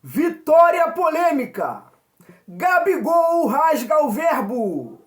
Vitória polêmica. Gabigol rasga o verbo.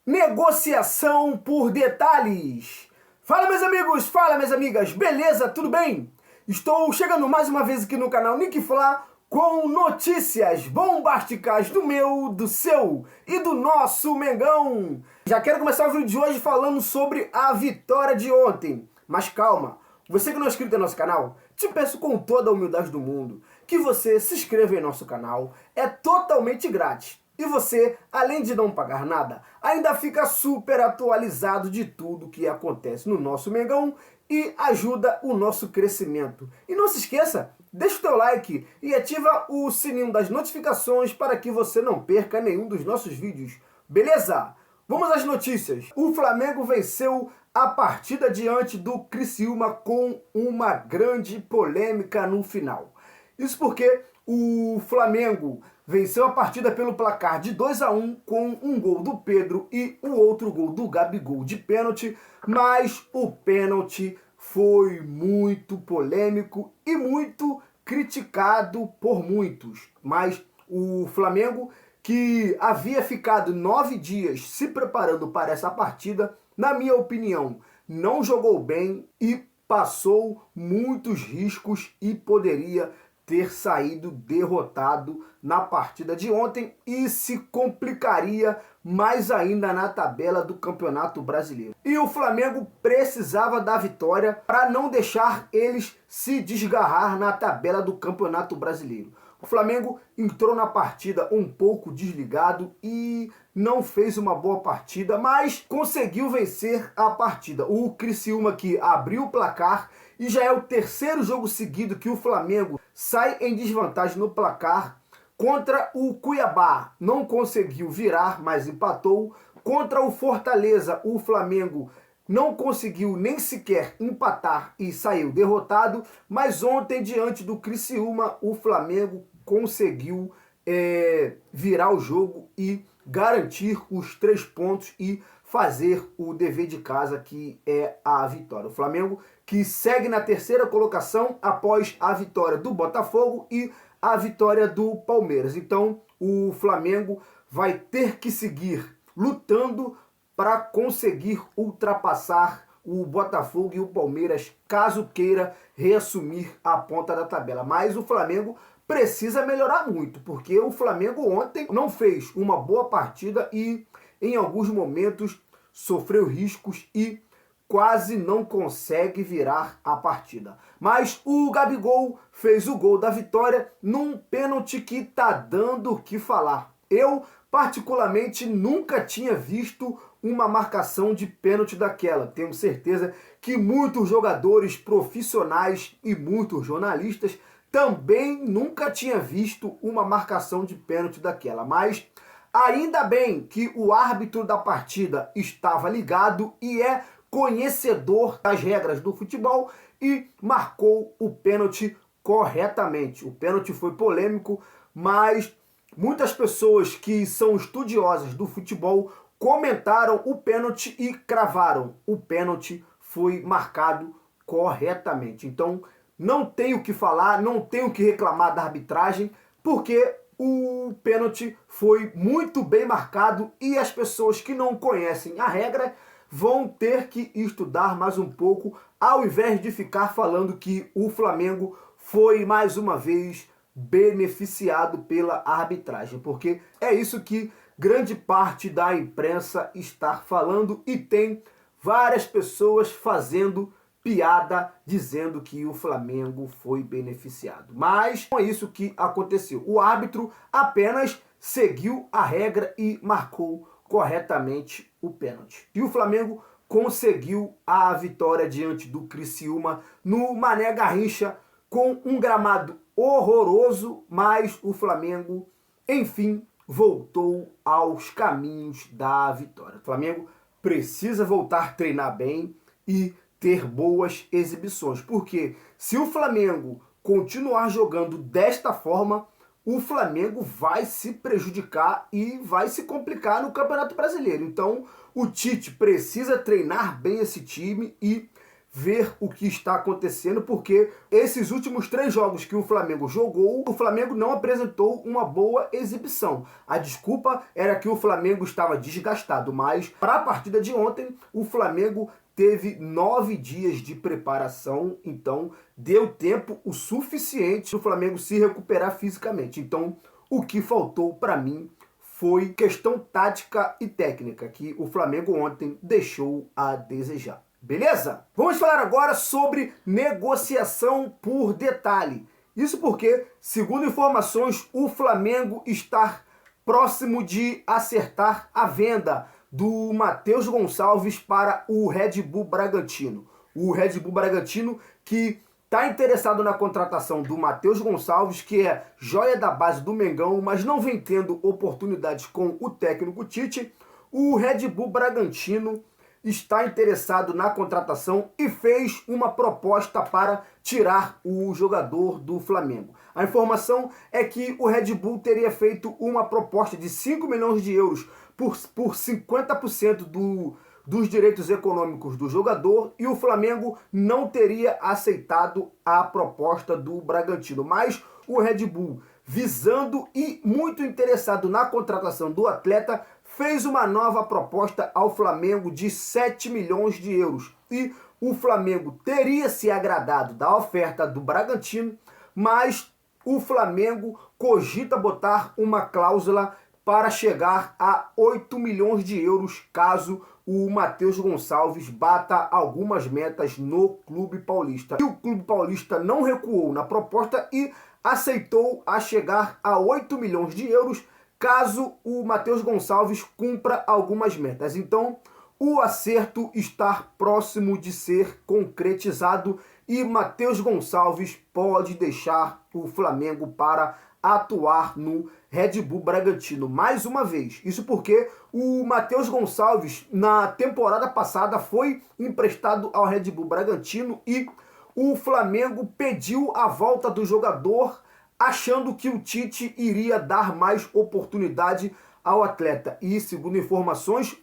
Negociação por detalhes. Fala, meus amigos, fala, minhas amigas, beleza? Tudo bem? Estou chegando mais uma vez aqui no canal Nick Fla com notícias bombásticas do meu, do seu e do nosso Mengão. Já quero começar o vídeo de hoje falando sobre a vitória de ontem. Mas calma, você que não é inscrito no nosso canal, te peço com toda a humildade do mundo que você se inscreva em nosso canal. É totalmente grátis. E você, além de não pagar nada, ainda fica super atualizado de tudo que acontece no nosso Mengão e ajuda o nosso crescimento. E não se esqueça, deixa o teu like e ativa o sininho das notificações para que você não perca nenhum dos nossos vídeos. Beleza? Vamos às notícias. O Flamengo venceu a partida diante do Criciúma com uma grande polêmica no final. Isso porque o Flamengo venceu a partida pelo placar de 2-1 com um gol do Pedro e o outro gol do Gabigol de pênalti, mas o pênalti foi muito polêmico e muito criticado por muitos. Mas o Flamengo, que havia ficado 9 dias se preparando para essa partida, na minha opinião, não jogou bem e passou muitos riscos e poderia ter saído derrotado na partida de ontem e se complicaria mais ainda na tabela do Campeonato Brasileiro. E o Flamengo precisava da vitória para não deixar eles se desgarrar na tabela do Campeonato Brasileiro. O Flamengo entrou na partida um pouco desligado e não fez uma boa partida, mas conseguiu vencer a partida. O Criciúma, que abriu o placar, e já é o terceiro jogo seguido que o Flamengo sai em desvantagem no placar. Contra o Cuiabá não conseguiu virar, mas empatou. Contra o Fortaleza, o Flamengo não conseguiu nem sequer empatar e saiu derrotado. Mas ontem, diante do Criciúma, o Flamengo conseguiu virar o jogo e garantir os 3 pontos e fazer o dever de casa, que é a vitória. O Flamengo que segue na terceira colocação após a vitória do Botafogo e a vitória do Palmeiras. Então o Flamengo vai ter que seguir lutando para conseguir ultrapassar o Botafogo e o Palmeiras, caso queira reassumir a ponta da tabela. Mas o Flamengo precisa melhorar muito, porque o Flamengo ontem não fez uma boa partida e em alguns momentos sofreu riscos e quase não consegue virar a partida. Mas o Gabigol fez o gol da vitória num pênalti que tá dando o que falar. Eu, particularmente, nunca tinha visto uma marcação de pênalti daquela. Tenho certeza que muitos jogadores profissionais e muitos jornalistas também nunca tinha visto uma marcação de pênalti daquela. Mas ainda bem que o árbitro da partida estava ligado e é conhecedor das regras do futebol e marcou o pênalti corretamente. O pênalti foi polêmico, mas muitas pessoas que são estudiosas do futebol comentaram o pênalti e cravaram. O pênalti foi marcado corretamente. Então não tenho o que falar, não tenho o que reclamar da arbitragem, porque o pênalti foi muito bem marcado e as pessoas que não conhecem a regra vão ter que estudar mais um pouco, ao invés de ficar falando que o Flamengo foi mais uma vez beneficiado pela arbitragem, porque é isso que grande parte da imprensa está falando e tem várias pessoas fazendo piada dizendo que o Flamengo foi beneficiado. Mas não é isso que aconteceu. O árbitro apenas seguiu a regra e marcou corretamente o pênalti. E o Flamengo conseguiu a vitória diante do Criciúma no Mané Garrincha com um gramado horroroso, mas o Flamengo, enfim, voltou aos caminhos da vitória. O Flamengo precisa voltar a treinar bem e ter boas exibições, porque se o Flamengo continuar jogando desta forma, o Flamengo vai se prejudicar e vai se complicar no Campeonato Brasileiro. Então o Tite precisa treinar bem esse time e ver o que está acontecendo, porque esses últimos 3 jogos que o Flamengo jogou, o Flamengo não apresentou uma boa exibição. A desculpa era que o Flamengo estava desgastado, mas para a partida de ontem, o Flamengo teve 9 dias de preparação, então deu tempo o suficiente para o Flamengo se recuperar fisicamente. Então, o que faltou para mim foi questão tática e técnica, que o Flamengo ontem deixou a desejar. Beleza? Vamos falar agora sobre negociação por detalhe. Isso porque, segundo informações, o Flamengo está próximo de acertar a venda do Matheus Gonçalves para o Red Bull Bragantino. O Red Bull Bragantino que está interessado na contratação do Matheus Gonçalves, que é joia da base do Mengão, mas não vem tendo oportunidades com o técnico Tite. O Red Bull Bragantino está interessado na contratação e fez uma proposta para tirar o jogador do Flamengo. A informação é que o Red Bull teria feito uma proposta de 5 milhões de euros por 50% dos direitos econômicos do jogador, e o Flamengo não teria aceitado a proposta do Bragantino. Mas o Red Bull, visando e muito interessado na contratação do atleta, fez uma nova proposta ao Flamengo de 7 milhões de euros. E o Flamengo teria se agradado da oferta do Bragantino, mas o Flamengo cogita botar uma cláusula para chegar a 8 milhões de euros caso o Matheus Gonçalves bata algumas metas no Clube Paulista. E o Clube Paulista não recuou na proposta e aceitou a chegar a 8 milhões de euros caso o Matheus Gonçalves cumpra algumas metas. Então, o acerto está próximo de ser concretizado e Matheus Gonçalves pode deixar o Flamengo para atuar no Red Bull Bragantino mais uma vez. Isso porque o Matheus Gonçalves, na temporada passada, foi emprestado ao Red Bull Bragantino e o Flamengo pediu a volta do jogador, achando que o Tite iria dar mais oportunidade ao atleta. E, segundo informações,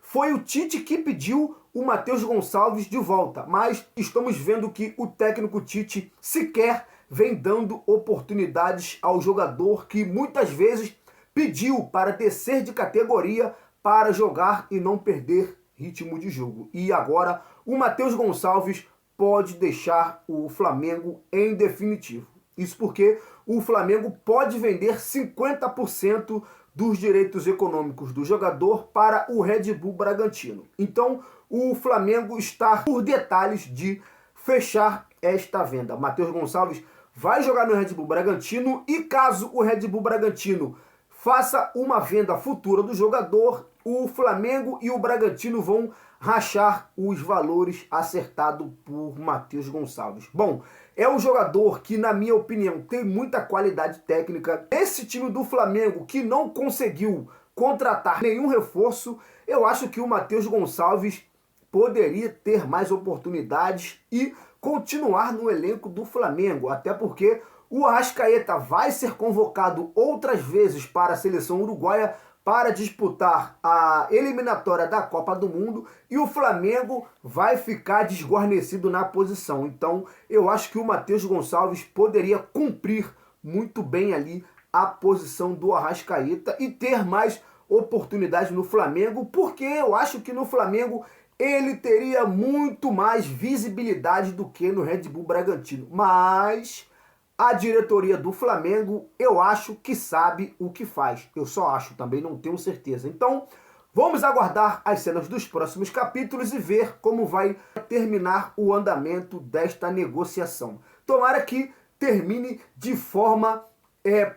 foi o Tite que pediu o Matheus Gonçalves de volta. Mas estamos vendo que o técnico Tite sequer vem dando oportunidades ao jogador que muitas vezes pediu para descer de categoria para jogar e não perder ritmo de jogo. E agora o Matheus Gonçalves pode deixar o Flamengo em definitivo. Isso porque o Flamengo pode vender 50% dos direitos econômicos do jogador para o Red Bull Bragantino. Então, o Flamengo está por detalhes de fechar esta venda. Matheus Gonçalves vai jogar no Red Bull Bragantino e caso o Red Bull Bragantino faça uma venda futura do jogador, o Flamengo e o Bragantino vão rachar os valores acertados por Matheus Gonçalves. Bom, é um jogador que, na minha opinião, tem muita qualidade técnica. Esse time do Flamengo que não conseguiu contratar nenhum reforço, eu acho que o Matheus Gonçalves poderia ter mais oportunidades e continuar no elenco do Flamengo, até porque o Arrascaeta vai ser convocado outras vezes para a seleção uruguaia para disputar a eliminatória da Copa do Mundo e o Flamengo vai ficar desguarnecido na posição. Então eu acho que o Matheus Gonçalves poderia cumprir muito bem ali a posição do Arrascaeta e ter mais oportunidades no Flamengo, porque eu acho que no Flamengo ele teria muito mais visibilidade do que no Red Bull Bragantino. Mas a diretoria do Flamengo, eu acho que sabe o que faz. Eu só acho, também não tenho certeza. Então, vamos aguardar as cenas dos próximos capítulos e ver como vai terminar o andamento desta negociação. Tomara que termine de forma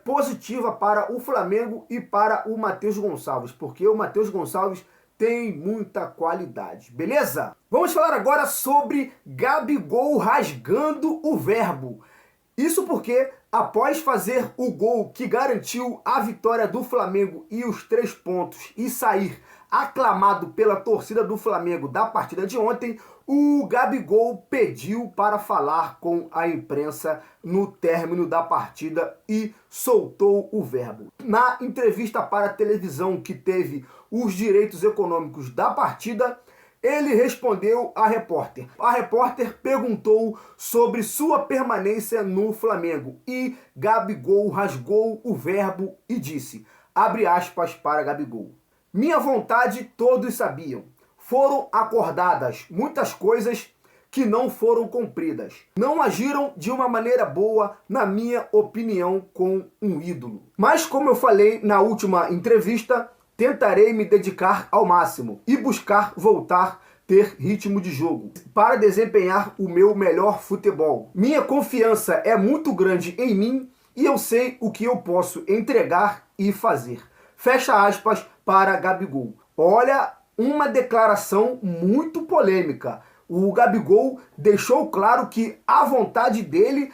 positiva para o Flamengo e para o Matheus Gonçalves, porque o Matheus Gonçalves tem muita qualidade, beleza? Vamos falar agora sobre Gabigol rasgando o verbo. Isso porque, após fazer o gol que garantiu a vitória do Flamengo e os 3 pontos e sair aclamado pela torcida do Flamengo da partida de ontem, o Gabigol pediu para falar com a imprensa no término da partida e soltou o verbo. Na entrevista para a televisão que teve os direitos econômicos da partida, ele respondeu à repórter. A repórter perguntou sobre sua permanência no Flamengo e Gabigol rasgou o verbo e disse, abre aspas para Gabigol, minha vontade todos sabiam, foram acordadas muitas coisas que não foram cumpridas. Não agiram de uma maneira boa, na minha opinião, com um ídolo. Mas como eu falei na última entrevista, tentarei me dedicar ao máximo e buscar voltar ter ritmo de jogo para desempenhar o meu melhor futebol. Minha confiança é muito grande em mim e eu sei o que eu posso entregar e fazer. Fecha aspas para Gabigol. Olha, uma declaração muito polêmica. O Gabigol deixou claro que a vontade dele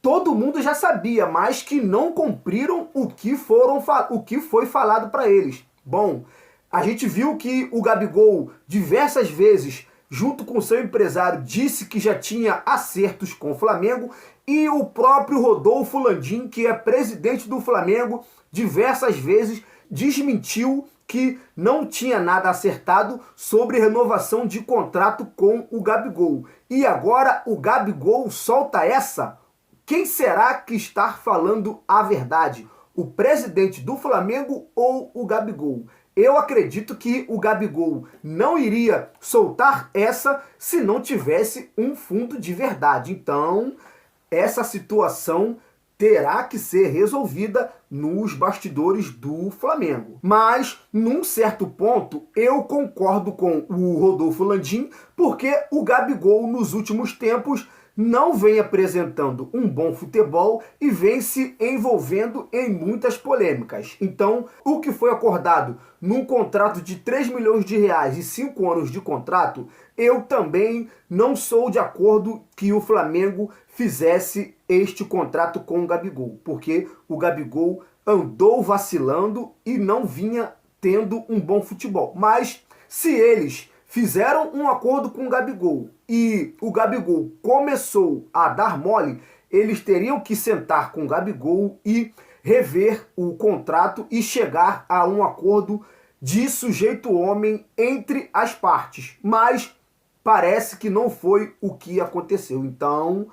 todo mundo já sabia, mas que não cumpriram o que foi falado para eles. Bom, a gente viu que o Gabigol diversas vezes, junto com seu empresário, disse que já tinha acertos com o Flamengo e o próprio Rodolfo Landim, que é presidente do Flamengo, diversas vezes desmentiu que não tinha nada acertado sobre renovação de contrato com o Gabigol. E agora o Gabigol solta essa? Quem será que está falando a verdade? O presidente do Flamengo ou o Gabigol? Eu acredito que o Gabigol não iria soltar essa se não tivesse um fundo de verdade. Então, essa situação terá que ser resolvida nos bastidores do Flamengo. Mas, num certo ponto, eu concordo com o Rodolfo Landim, porque o Gabigol, nos últimos tempos, não vem apresentando um bom futebol e vem se envolvendo em muitas polêmicas. Então, o que foi acordado num contrato de 3 milhões de reais e 5 anos de contrato, eu também não sou de acordo que o Flamengo fizesse este contrato com o Gabigol, porque o Gabigol andou vacilando e não vinha tendo um bom futebol. Mas se eles fizeram um acordo com o Gabigol e o Gabigol começou a dar mole, eles teriam que sentar com o Gabigol e rever o contrato e chegar a um acordo de sujeito homem entre as partes. Mas parece que não foi o que aconteceu. Então,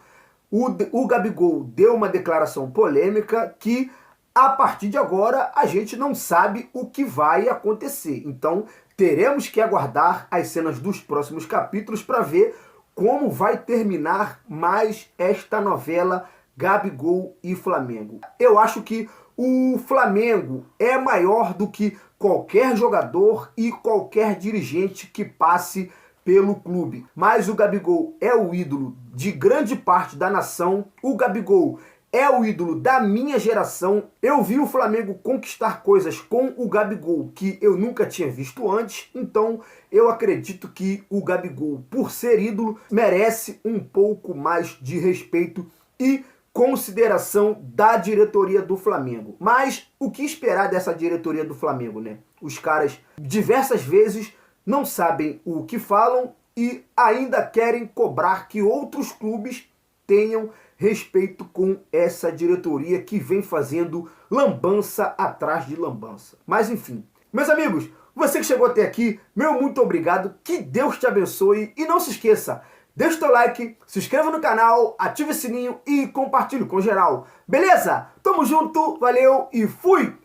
o Gabigol deu uma declaração polêmica que, a partir de agora, a gente não sabe o que vai acontecer. Então, teremos que aguardar as cenas dos próximos capítulos para ver como vai terminar mais esta novela Gabigol e Flamengo. Eu acho que o Flamengo é maior do que qualquer jogador e qualquer dirigente que passe pelo clube. Mas o Gabigol é o ídolo de grande parte da nação. O Gabigol é o ídolo da minha geração. Eu vi o Flamengo conquistar coisas com o Gabigol que eu nunca tinha visto antes. Então eu acredito que o Gabigol, por ser ídolo, merece um pouco mais de respeito e consideração da diretoria do Flamengo. Mas o que esperar dessa diretoria do Flamengo, né? Os caras diversas vezes não sabem o que falam e ainda querem cobrar que outros clubes tenham respeito com essa diretoria que vem fazendo lambança atrás de lambança. Mas enfim, meus amigos, você que chegou até aqui, meu muito obrigado, que Deus te abençoe e não se esqueça, deixa o teu like, se inscreva no canal, ative o sininho e compartilhe com geral. Beleza? Tamo junto, valeu e fui!